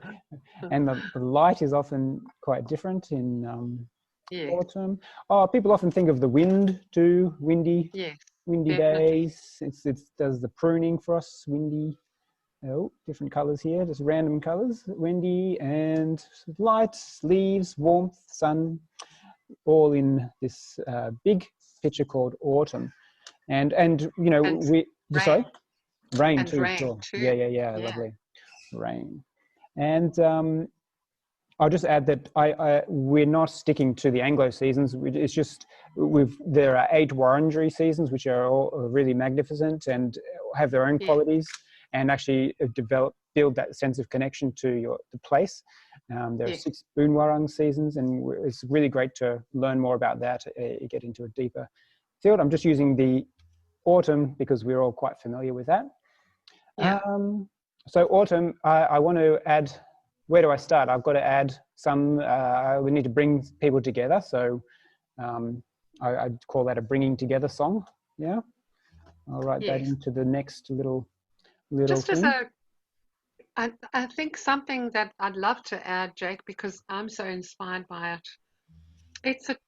and the light is often quite different in Yes. autumn. Oh, people often think of the wind too. Yes. Windy Definitely. days. It does the pruning for us. Windy. Oh, different colors here, just random colors. Windy and light, leaves, warmth, sun, all in this big picture called autumn. And And we rain. sorry, rain And too. rain Sure. too. Yeah. Yeah. Lovely, rain. And I'll just add that we're not sticking to the Anglo seasons. It's just there are 8 Wurundjeri seasons, which are all really magnificent and have their own qualities, and actually build that sense of connection to the place. There are 6 Boonwurrung seasons, and it's really great to learn more about that. Get into a deeper field. I'm just using the autumn because we're all quite familiar with that. Yeah. So autumn, I want to add. Where do I start? I've got to add some. We need to bring people together. So I'd call that a bringing together song. Yeah, I'll write that into the next little Just as thing. I think something that I'd love to add, Jake, because I'm so inspired by it.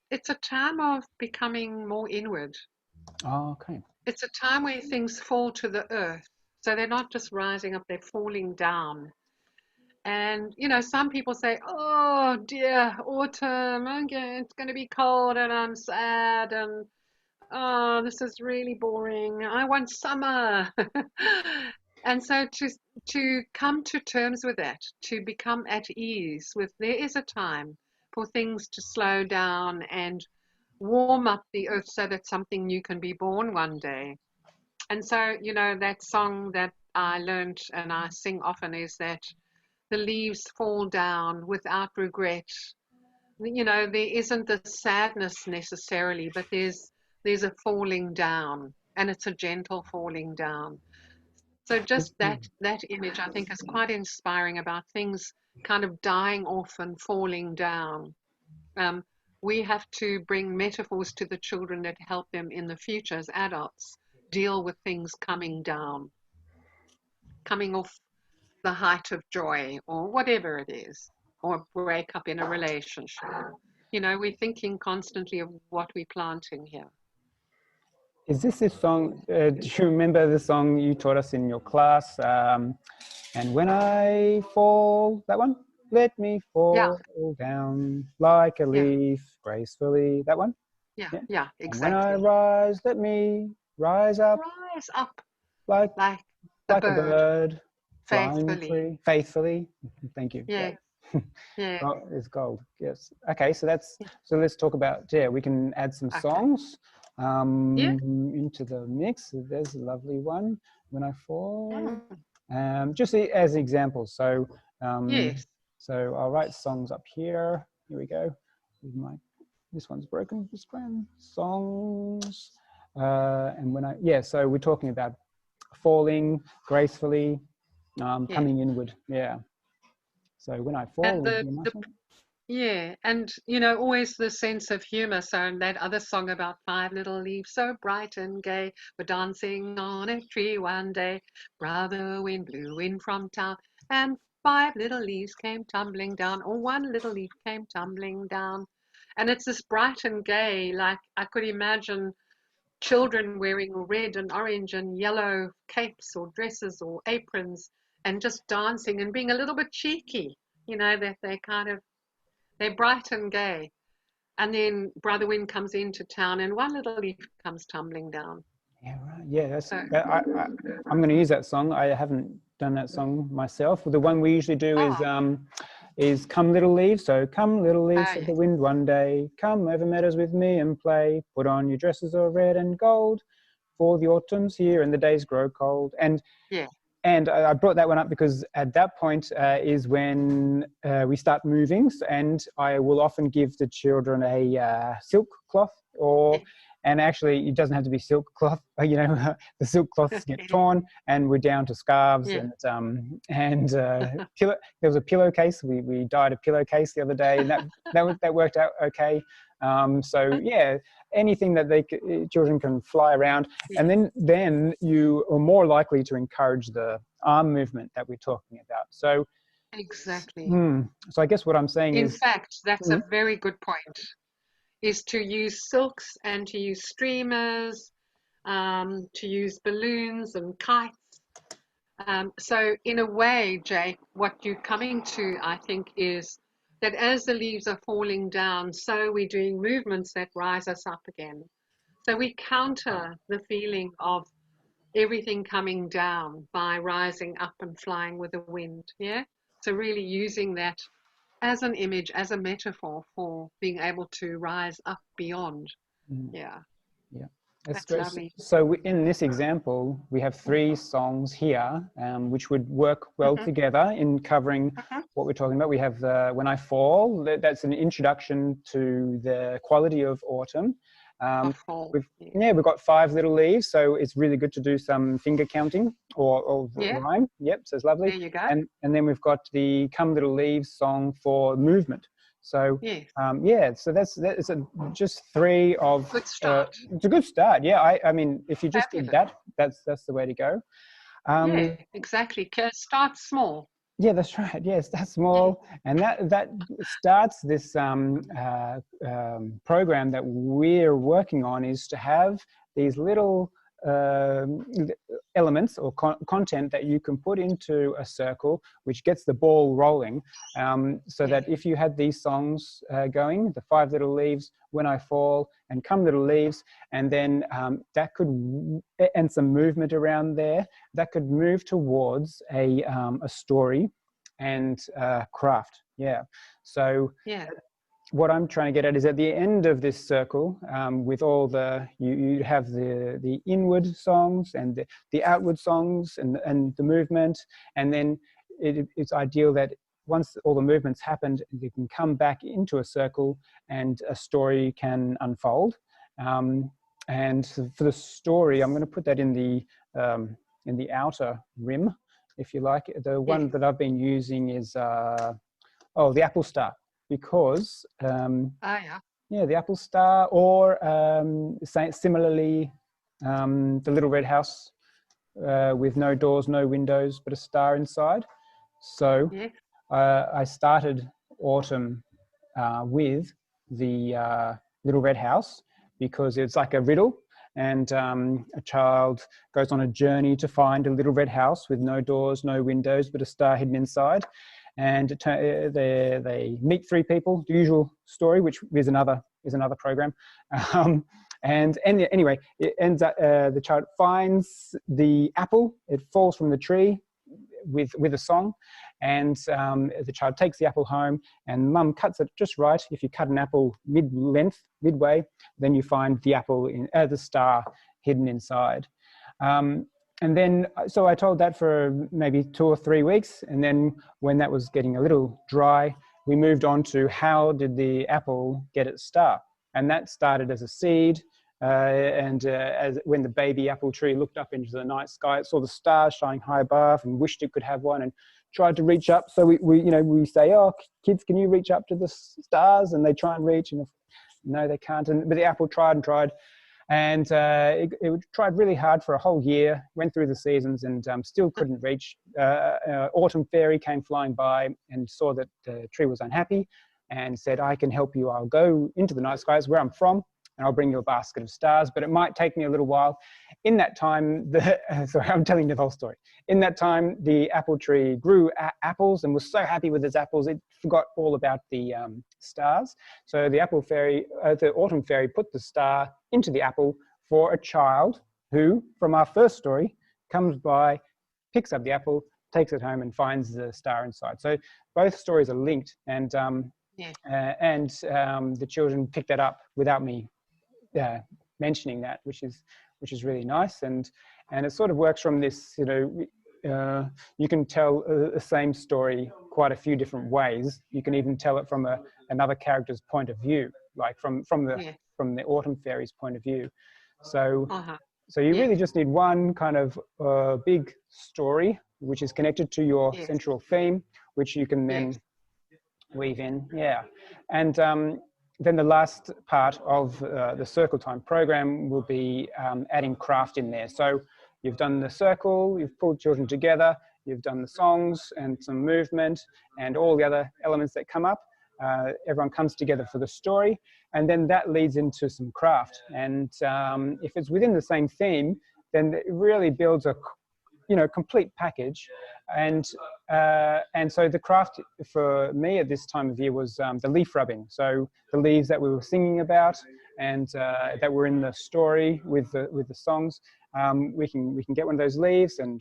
It's a time of becoming more inward. Oh, okay. It's a time where things fall to the earth. So they're not just rising up, they're falling down. And, you know, some people say, oh dear, autumn, okay, it's going to be cold and I'm sad and, oh, this is really boring. I want summer. And so to come to terms with that, to become at ease with there is a time for things to slow down and warm up the earth so that something new can be born one day. And so, you know, that song that I learned and I sing often is that the leaves fall down without regret. You know, there isn't a sadness necessarily, but there's a falling down, and it's a gentle falling down. So just that image I think is quite inspiring about things kind of dying off and falling down. Um, we have to bring metaphors to the children that help them in the future as adults deal with things coming down, coming off the height of joy or whatever it is, or break up in a relationship. You know, we're thinking constantly of what we're planting here. Is this song? Do you remember the song you taught us in your class? And when I fall, that one? Let me fall down like a leaf gracefully. That one? Yeah, exactly. And when I rise, let me rise up. Rise up like a bird flying faithfully. free. Faithfully. Thank you. Yeah. Yeah. It's gold. Yes. Okay. So let's talk about, we can add some songs into the mix. There's a lovely one. When I fall. Just as examples. So so I'll write songs up here. Here we go. This one's broken. This one. Songs. And when so we're talking about falling gracefully, coming inward. Yeah. So when I fall, and and you know, always the sense of humor. So that other song about 5 little leaves, so bright and gay, were dancing on a tree one day. Brother wind blew in from town, and 5 little leaves came tumbling down, or 1 little leaf came tumbling down. And it's this bright and gay, like I could imagine children wearing red and orange and yellow capes or dresses or aprons and just dancing and being a little bit cheeky, you know, that they're bright and gay. And then Brother Wind comes into town and 1 little leaf comes tumbling down. Yeah, right. Yeah, I'm going to use that song. I haven't done that song myself. The one we usually do is Come Little Leaves. So come little leaves of the wind one day, come over meadows with me and play. Put on your dresses of red and gold, for the autumn's here and the days grow cold. And I brought that one up because at that point is when we start moving, and I will often give the children a silk cloth and actually it doesn't have to be silk cloth, you know, the silk cloths get torn and we're down to scarves and there was a pillowcase. We dyed a pillowcase the other day and that worked out okay. So yeah, anything that children can fly around, and then you are more likely to encourage the arm movement that we're talking about. So exactly. So I guess what I'm saying is, in fact, that's a very good point. Is to use silks and to use streamers, to use balloons and kites. So in a way, Jake, what you're coming to, I think, is that as the leaves are falling down, so we're doing movements that rise us up again. So we counter the feeling of everything coming down by rising up and flying with the wind. Yeah. So really using that as an image, as a metaphor for being able to rise up beyond. Mm. Yeah, Yeah, that's that's great. lovely. So in this example, we have 3 songs here, which would work well Hmm. together in covering Hmm. what we're talking about. We have When I Fall. That's an introduction to the quality of autumn. A Um, fall. we've Yeah. Yeah, we've got 5 little leaves, so it's really good to do some finger counting or Yeah, rhyme. Yep, so it's lovely. there you go. And then we've got the Come Little Leaves song for movement. So Yes, yeah, so that's just 3 of good start. it's a good start. Yeah, I mean, if you just did Fabulous. that, that's the way to go. Yeah, Um, exactly. Start small. yeah, that's right. Yes, that's Mm. small, and that starts this program that we're working on, is to have these little um, elements or content that you can put into a circle, which gets the ball rolling. So Yeah, that if you had these songs going, the 5 little leaves, When I Fall, and Come Little Leaves, and then that could, and some movement around there, that could move towards a story and craft. Yeah. So yeah, what I'm trying to get at is, at the end of this circle, with all you have the inward songs and the outward songs and the movement, and then it's ideal that once all the movements happened, you can come back into a circle and a story can unfold. And for the story, I'm going to put that in the outer rim, if you like. The yeah. one that I've been using is the Apple Star, because Ah, yeah. yeah, the Apple Star, or similarly, the Little Red House, with no doors, no windows, but a star inside. So Yeah. I started autumn with the Little Red House, because it's like a riddle, and a child goes on a journey to find a little red house with no doors, no windows, but a star hidden inside. And they meet 3 people, the usual story, which is another program. Um, and anyway, it ends up, the child finds the apple. It falls from the tree with a song, and the child takes the apple home, and mum cuts it just right. If you cut an apple mid-length, midway, then you find the apple in the star hidden inside. And then, so I told that for maybe 2 or 3 weeks, and then when that was getting a little dry, we moved on to, how did the apple get its star? And that started as a seed. As when the baby apple tree looked up into the night sky, it saw the stars shining high above and wished it could have one, and tried to reach up. So we say, oh, kids, can you reach up to the stars? And they try and reach, and no, they can't. But the apple tried and tried, and it tried really hard for a whole year, went through the seasons, and still couldn't reach. Autumn fairy came flying by and saw that the tree was unhappy, and said, I can help you. I'll go into the night skies where I'm from, and I'll bring you a basket of stars, but it might take me a little while. In that time, sorry, I'm telling you the whole story. In that time, the apple tree grew apples and was so happy with its apples, it forgot all about the stars. So the the autumn fairy put the star into the apple for a child who, from our first story, comes by, picks up the apple, takes it home, and finds the star inside. So both stories are linked, and Yeah. the children picked that up without me mentioning that, which is really nice. And it sort of works from this, you can tell the same story quite a few different ways. You can even tell it from another character's point of view, like from Yeah. the autumn fairy's point of view. So Uh-huh. so you Yes. really just need one kind of big story, which is connected to your Yes. central theme, which you can then Yes. weave in. Yeah. And then the last part of the circle time program will be adding craft in there. So you've done the circle, you've pulled children together, you've done the songs and some movement and all the other elements that come up. Everyone comes together for the story, and then that leads into some craft. And if it's within the same theme, then it really builds a complete package. And so the craft for me at this time of year was the leaf rubbing. So the leaves that we were singing about, and that were in the story with the songs, we can get one of those leaves and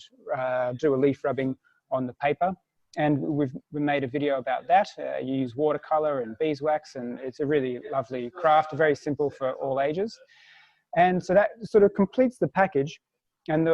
do a leaf rubbing on the paper. and we made a video about that. You use watercolor and beeswax, and it's a really lovely craft, very simple for all ages. And so that sort of completes the package. And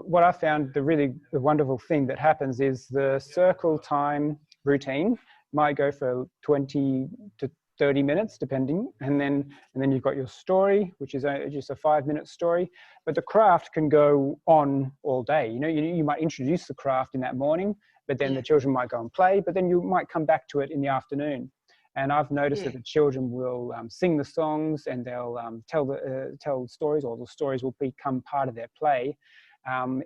what I found the wonderful thing that happens is the circle time routine might go for 20 to 30 minutes, depending. And then you've got your story, which is just a 5-minute story. But the craft can go on all day. You might introduce the craft in that morning, but then the children might go and play, but then you might come back to it in the afternoon. And I've noticed that the children will sing the songs, and they'll tell stories, or the stories will become part of their play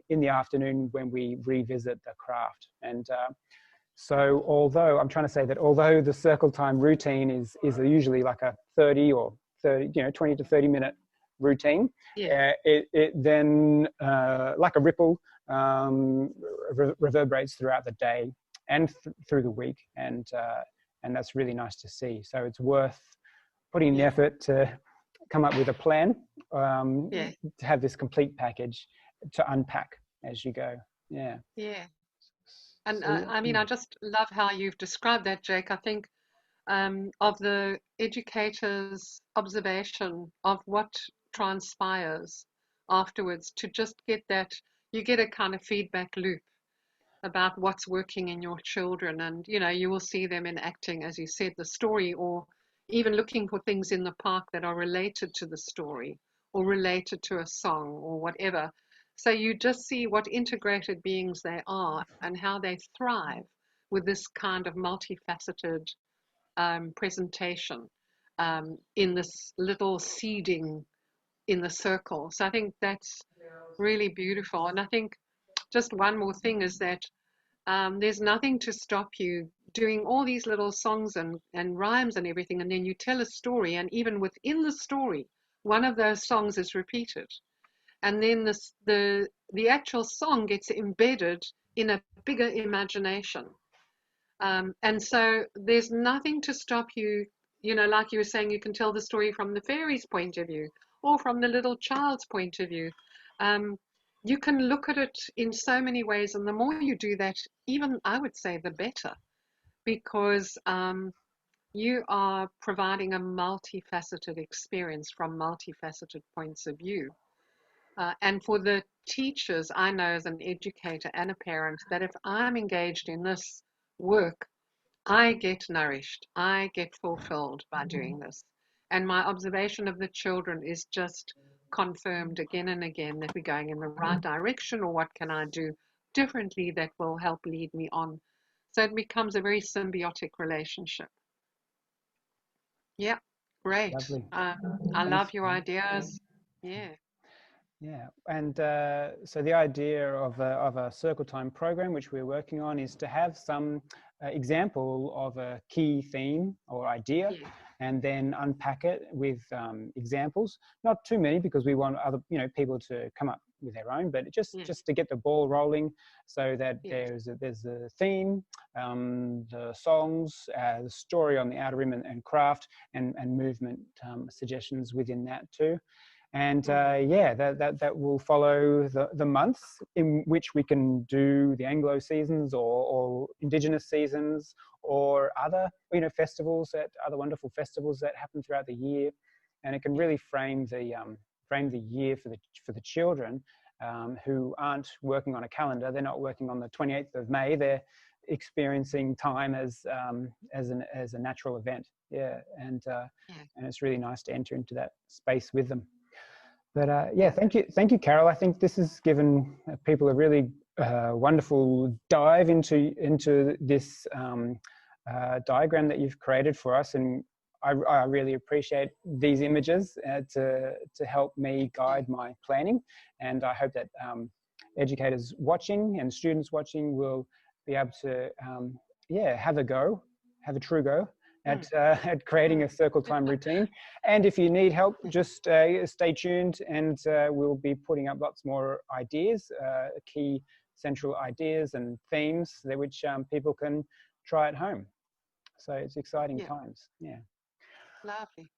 in the afternoon when we revisit the craft. And so although the circle time routine is usually like a 20 to 30 minute routine, it then, like a ripple, reverberates throughout the day and through the week. And that's really nice to see. So it's worth putting in the effort to come up with a plan, to have this complete package to unpack as you go. Yeah. Yeah. And I mean, I just love how you've described that, Jake. I think of the educator's observation of what transpires afterwards, to just get that, you get a kind of feedback loop about what's working in your children. And you will see them enacting, as you said, the story, or even looking for things in the park that are related to the story or related to a song or whatever. So you just see what integrated beings they are and how they thrive with this kind of multifaceted presentation in this little seeding in the circle. So I think that's really beautiful. And I think just one more thing is that there's nothing to stop you doing all these little songs and rhymes and everything, and then you tell a story, and even within the story, one of those songs is repeated. And then the actual song gets embedded in a bigger imagination. And so there's nothing to stop you, like you were saying, you can tell the story from the fairy's point of view or from the little child's point of view. You can look at it in so many ways, and the more you do that, even I would say the better, because you are providing a multifaceted experience from multifaceted points of view. And for the teachers, I know as an educator and a parent that if I'm engaged in this work, I get nourished, I get fulfilled by doing this. And my observation of the children is just confirmed again and again that we're going in the right direction, or what can I do differently that will help lead me on. So it becomes a very symbiotic relationship. Yeah, great. Lovely. I love your ideas. Yeah. Yeah, and so the idea of a circle time program, which we're working on, is to have some example of a key theme or idea, and then unpack it with examples. Not too many, because we want other people to come up with their own, but just to get the ball rolling, so that there's a theme, the songs, the story on the outer rim, and craft, and movement suggestions within that too. And that will follow the months in which we can do the Anglo seasons, or Indigenous seasons, or other festivals, other wonderful festivals that happen throughout the year. And it can really frame the year for the children who aren't working on a calendar. They're not working on the 28th of May. They're experiencing time as a natural event. Yeah, and it's really nice to enter into that space with them. But thank you, Carol. I think this has given people a really wonderful dive into this diagram that you've created for us, and I really appreciate these images to help me guide my planning. And I hope that educators watching and students watching will be able to have a true go at creating a circle time routine. And if you need help, just stay tuned, and we'll be putting up lots more ideas, key central ideas and themes which people can try at home. So it's exciting times. Yeah. Lovely.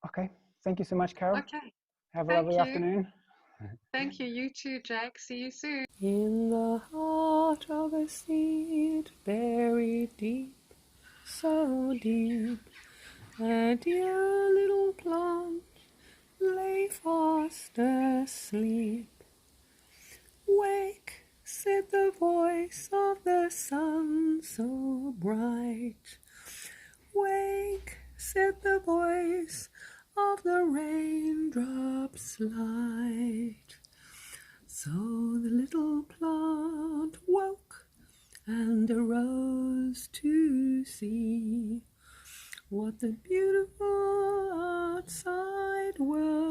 Okay. Thank you so much, Carol. Okay. Have a lovely afternoon. Thank you. You too, Jake. See you soon. In the heart of a seed, buried deep, so deep, a dear little plant lay fast asleep. Wake, said the voice of the sun so bright. Wake, said the voice of the raindrops light. So the little plant woke and arose to see what the beautiful outside world